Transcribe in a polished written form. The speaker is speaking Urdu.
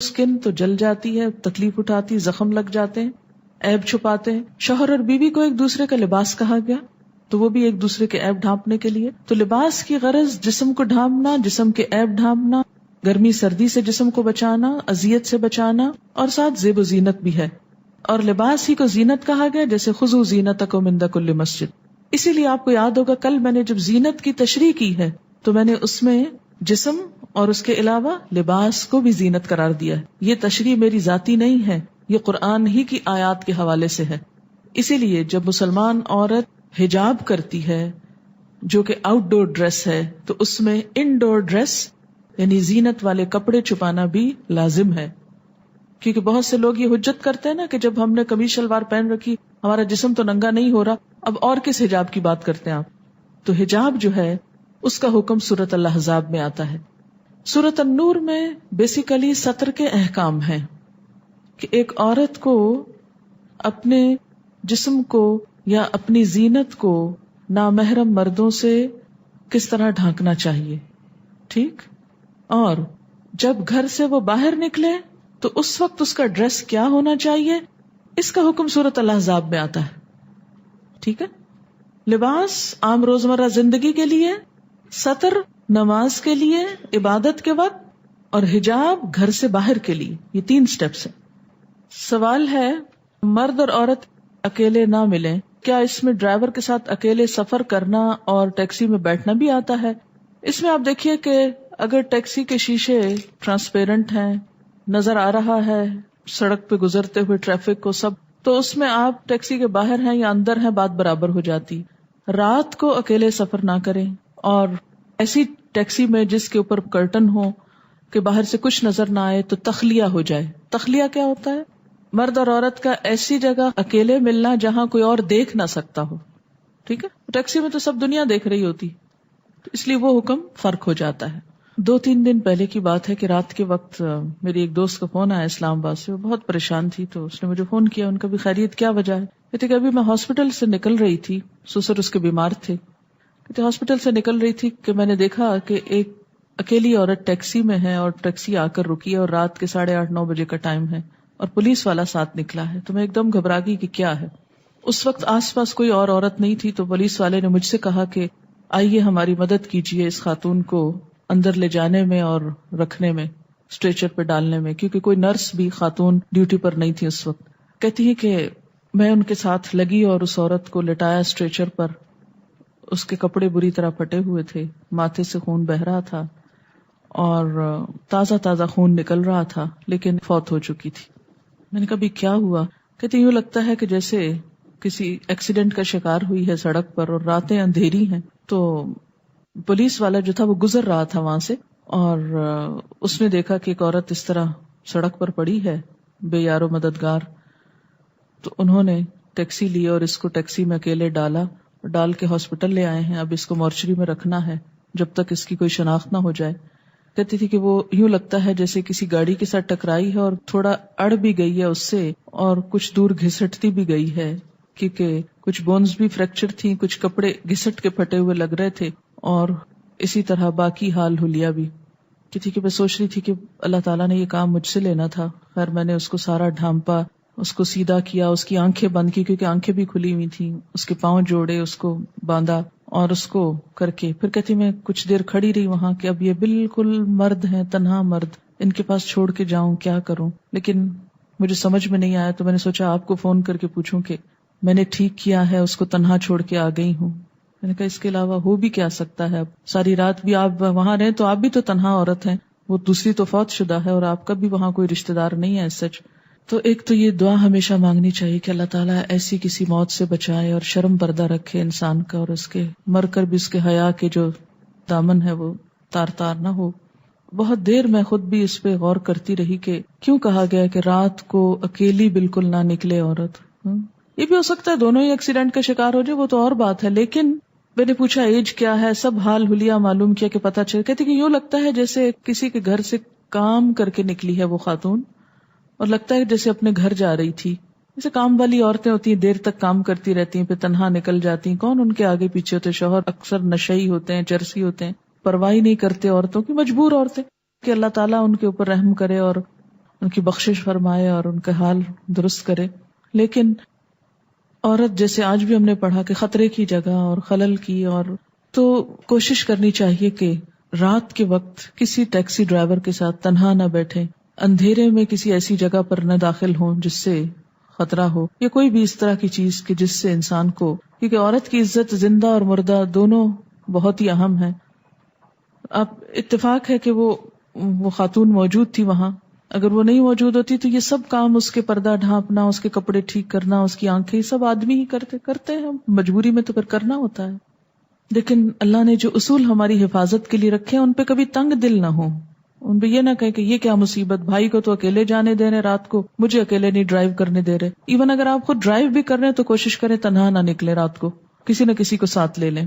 اسکن تو جل جاتی ہے، تکلیف اٹھاتی، زخم لگ جاتے ہیں، عیب چھپاتے ہیں. شوہر اور بیوی کو ایک دوسرے کا لباس کہا گیا تو وہ بھی ایک دوسرے کے عیب ڈھانپنے کے لیے. تو لباس کی غرض جسم کو ڈھانپنا، جسم کے عیب ڈھانپنا، گرمی سردی سے جسم کو بچانا، اذیت سے بچانا، اور ساتھ زیب و زینت بھی ہے. اور لباس ہی کو زینت کہا گیا، جیسے خذوا زینتکم عند کل مسجد. اسی لیے آپ کو یاد ہوگا کل میں نے جب زینت کی تشریح کی ہے تو میں نے اس میں جسم اور اس کے علاوہ لباس کو بھی زینت قرار دیا ہے. یہ تشریح میری ذاتی نہیں ہے، یہ قرآن ہی کی آیات کے حوالے سے ہے. اسی لیے جب مسلمان عورت حجاب کرتی ہے جو کہ آؤٹ ڈور ڈریس ہے تو اس میں انڈور ڈریس یعنی زینت والے کپڑے چھپانا بھی لازم ہے. کیونکہ بہت سے لوگ یہ حجت کرتے ہیں نا کہ جب ہم نے قمیص شلوار پہن رکھی ہمارا جسم تو ننگا نہیں ہو رہا، اب اور کس حجاب کی بات کرتے ہیں آپ. تو حجاب جو ہے اس کا حکم سورۃ الاحزاب میں آتا ہے. سورۃ النور میں بیسیکلی سطر کے احکام ہیں کہ ایک عورت کو اپنے جسم کو یا اپنی زینت کو نامحرم مردوں سے کس طرح ڈھانکنا چاہیے، ٹھیک. اور جب گھر سے وہ باہر نکلے تو اس وقت اس کا ڈریس کیا ہونا چاہیے، اس کا حکم سورۃ الاحزاب میں آتا ہے. ٹھیک ہے. لباس عام روزمرہ زندگی کے لیے، سطر نماز کے لیے عبادت کے وقت، اور حجاب گھر سے باہر کے لیے. یہ 3 سٹیپس ہیں. سوال ہے مرد اور عورت اکیلے نہ ملیں، کیا اس میں ڈرائیور کے ساتھ اکیلے سفر کرنا اور ٹیکسی میں بیٹھنا بھی آتا ہے؟ اس میں آپ دیکھیے کہ اگر ٹیکسی کے شیشے ٹرانسپیرنٹ ہیں، نظر آ رہا ہے سڑک پہ گزرتے ہوئے ٹریفک کو سب، تو اس میں آپ ٹیکسی کے باہر ہیں یا اندر ہیں بات برابر ہو جاتی. رات کو اکیلے سفر نہ کریں، اور ایسی ٹیکسی میں جس کے اوپر کرٹن ہو کہ باہر سے کچھ نظر نہ آئے تو تخلیہ ہو جائے. تخلیہ کیا ہوتا ہے؟ مرد اور عورت کا ایسی جگہ اکیلے ملنا جہاں کوئی اور دیکھ نہ سکتا ہو. ٹھیک ہے. ٹیکسی میں تو سب دنیا دیکھ رہی ہوتی، اس لیے وہ حکم فرق ہو جاتا ہے. 2-3 دن پہلے کی بات ہے کہ رات کے وقت میری ایک دوست کا فون آیا اسلام آباد سے. وہ بہت پریشان تھی تو اس نے مجھے فون کیا. ان کا بھی خیریت کیا وجہ ہے؟ کہتے کہ ابھی میں ہاسپٹل سے نکل رہی تھی، سسر اس کے بیمار تھے. کہتے ہاسپٹل سے نکل رہی تھی کہ میں نے دیکھا کہ ایک اکیلی عورت ٹیکسی میں ہے اور ٹیکسی آ کر رکی ہے اور رات کے 8:30-9 بجے کا ٹائم ہے اور پولیس والا ساتھ نکلا ہے. تو میں ایک دم گھبرا گئی کہ کیا ہے. اس وقت آس پاس کوئی اور عورت نہیں تھی تو پولیس والے نے مجھ سے کہا کہ آئیے ہماری مدد کیجیے اس خاتون کو اندر لے جانے میں اور رکھنے میں، اسٹریچر پہ ڈالنے میں، کیونکہ کوئی نرس بھی خاتون ڈیوٹی پر نہیں تھی اس وقت. کہتی ہے کہ میں ان کے ساتھ لگی اور اس عورت کو لٹایا اسٹریچر پر. اس کے کپڑے بری طرح پھٹے ہوئے تھے، ماتھے سے خون بہہ رہا تھا اور تازہ خون نکل رہا تھا، لیکن فوت ہو چکی تھی. میں نے کہا بھی کیا ہوا؟ کہتے یوں لگتا ہے کہ جیسے کسی ایکسیڈنٹ کا شکار ہوئی ہے سڑک پر اور راتیں اندھیری ہیں. تو پولیس والا جو تھا وہ گزر رہا تھا وہاں سے اور اس نے دیکھا کہ ایک عورت اس طرح سڑک پر پڑی ہے بے یار و مددگار. تو انہوں نے ٹیکسی لی اور اس کو ٹیکسی میں اکیلے ڈال کے ہاسپٹل لے آئے ہیں. اب اس کو مورچری میں رکھنا ہے جب تک اس کی کوئی شناخت نہ ہو جائے. کہتی تھی کہ وہ یوں لگتا ہے جیسے کسی گاڑی کے ساتھ ٹکرائی ہے اور تھوڑا اڑ بھی گئی ہے اس سے اور کچھ دور گھسٹتی بھی گئی ہے، کیونکہ کچھ بونز بھی فریکچر تھی، کچھ کپڑے گھسٹ کے پھٹے ہوئے لگ رہے تھے اور اسی طرح باقی حال حلیہ بھی. کہتی کہ میں سوچ رہی تھی کہ اللہ تعالیٰ نے یہ کام مجھ سے لینا تھا. خیر میں نے اس کو سارا ڈھانپا، اس کو سیدھا کیا، اس کی آنکھیں بند کی کیونکہ آنکھیں بھی کھلی ہوئی تھیں، اس کے پاؤں جوڑے، اس کو باندھا اور اس کو کر کے پھر کہتی میں کچھ دیر کھڑی رہی وہاں کہ اب یہ بالکل مرد ہیں، تنہا مرد، ان کے پاس چھوڑ کے جاؤں، کیا کروں. لیکن مجھے سمجھ میں نہیں آیا تو میں نے سوچا آپ کو فون کر کے پوچھوں کہ میں نے ٹھیک کیا ہے، اس کو تنہا چھوڑ کے آ گئی ہوں. میں نے کہا اس کے علاوہ ہو بھی کیا سکتا ہے. اب ساری رات بھی آپ وہاں رہیں تو آپ بھی تو تنہا عورت ہیں، وہ دوسری تو فوت شدہ ہے اور آپ کا بھی وہاں کوئی رشتہ دار نہیں ہے سچ. تو ایک تو یہ دعا ہمیشہ مانگنی چاہیے کہ اللہ تعالیٰ ایسی کسی موت سے بچائے اور شرم پردہ رکھے انسان کا، اور اس کے مر کر بھی اس کے حیا کے جو دامن ہے وہ تار نہ ہو. بہت دیر میں خود بھی اس پہ غور کرتی رہی کہ کیوں کہا گیا کہ رات کو اکیلی بالکل نہ نکلے عورت. یہ بھی ہو سکتا ہے دونوں ہی ایکسیڈنٹ کا شکار ہو جائے، وہ تو اور بات ہے. لیکن میں نے پوچھا ایج کیا ہے، سب حال حلیہ معلوم کیا کہ پتہ چل. کہتے کہ یوں لگتا ہے جیسے کسی کے گھر سے کام کر کے نکلی ہے وہ خاتون، اور لگتا ہے جیسے اپنے گھر جا رہی تھی. جیسے کام والی عورتیں ہوتی ہیں، دیر تک کام کرتی رہتی ہیں پھر تنہا نکل جاتی ہیں. کون ان کے آگے پیچھے ہوتے؟ شوہر اکثر نشئی ہوتے ہیں، چرسی ہوتے ہیں، پرواہ نہیں کرتے عورتوں کی. مجبور عورتیں کہ اللہ تعالیٰ ان کے اوپر رحم کرے اور ان کی بخشش فرمائے اور ان کا حال درست کرے. لیکن عورت جیسے آج بھی ہم نے پڑھا کہ خطرے کی جگہ اور خلل کی، اور تو کوشش کرنی چاہیے کہ رات کے وقت کسی ٹیکسی ڈرائیور کے ساتھ تنہا نہ بیٹھیں، اندھیرے میں کسی ایسی جگہ پر نہ داخل ہوں جس سے خطرہ ہو، یا کوئی بھی اس طرح کی چیز کہ جس سے انسان کو، کیونکہ عورت کی عزت زندہ اور مردہ دونوں بہت ہی اہم ہے. اب اتفاق ہے کہ وہ خاتون موجود تھی وہاں، اگر وہ نہیں موجود ہوتی تو یہ سب کام، اس کے پردہ ڈھانپنا، اس کے کپڑے ٹھیک کرنا، اس کی آنکھیں، سب آدمی ہی کرتے ہیں، مجبوری میں تو پھر کرنا ہوتا ہے. لیکن اللہ نے جو اصول ہماری حفاظت کے لیے رکھے ہیں ان پہ کبھی تنگ دل نہ ہو، ان پہ یہ نہ کہیں کہ یہ کیا مصیبت، بھائی کو تو اکیلے جانے دے رہے رات کو، مجھے اکیلے نہیں ڈرائیو کرنے دے رہے. ایون اگر آپ خود ڈرائیو بھی کر رہے ہیں تو کوشش کریں تنہا نہ نکلے، رات کو کسی نہ کسی کو ساتھ لے لیں.